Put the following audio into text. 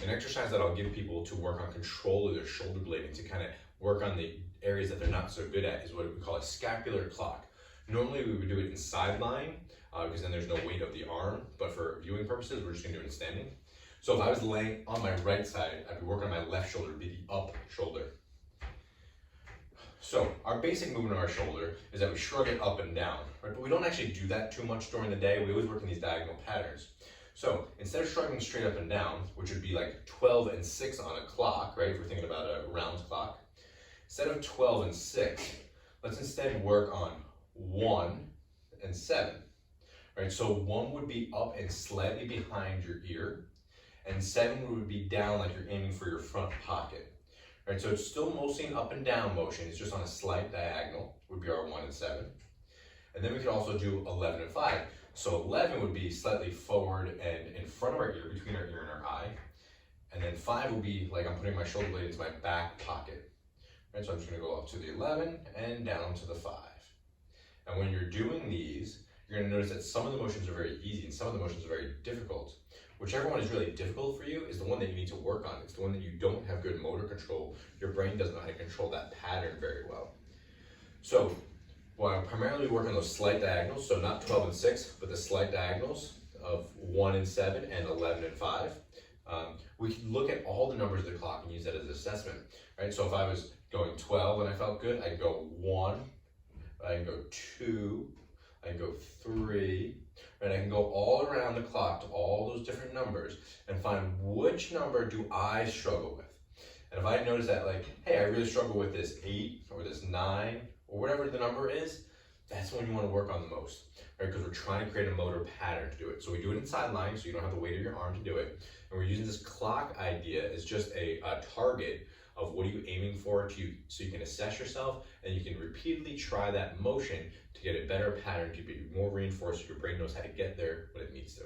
An exercise that I'll give people to work on control of their shoulder blade and to kind of work on the areas that they're not so good at is what we call a scapular clock. Normally we would do it in sideline because then there's no weight of the arm, but for viewing purposes, we're just gonna do it in standing. So if I was laying on my right side, I'd be working on my left shoulder, it'd be the up shoulder. So our basic movement of our shoulder is that we shrug it up and down, right? But we don't actually do that too much during the day. We always work in these diagonal patterns. So instead of shrugging straight up and down, which would be like 12 and 6 on a clock, right? If we're thinking about a round clock, instead of 12 and 6, let's instead work on 1 and 7, right? So 1 would be up and slightly behind your ear, and 7 would be down like you're aiming for your front pocket, right? So it's still mostly an up and down motion. It's just on a slight diagonal, would be our 1 and 7. And then we could also do 11 and 5. So 11 would be slightly forward and in front of our ear, between our ear and our eye. And then 5 would be like I'm putting my shoulder blade into my back pocket. Right, so I'm just gonna go up to the 11 and down to the 5. And when you're doing these, you're gonna notice that some of the motions are very easy and some of the motions are very difficult. Whichever one is really difficult for you is the one that you need to work on. It's the one that you don't have good motor control. Your brain doesn't know how to control that pattern very well. So, well, I primarily work on those slight diagonals, so not 12 and 6, but the slight diagonals of 1 and 7 and 11 and 5. We can look at all the numbers of the clock and use that as an assessment, right? So if I was going 12 and I felt good, I can go 1, I can go 2, I can go 3, right? I can go all around the clock to all those different numbers and find which number do I struggle with. And if I notice that like, hey, I really struggle with this 8 or this 9, or whatever the number is, that's when you want to work on the most, right? Because we're trying to create a motor pattern to do it. So we do it in sideline, so you don't have the weight of your arm to do it. And we're using this clock idea as just a target of what are you aiming for so you can assess yourself and you can repeatedly try that motion to get a better pattern, to be more reinforced so your brain knows how to get there when it needs to.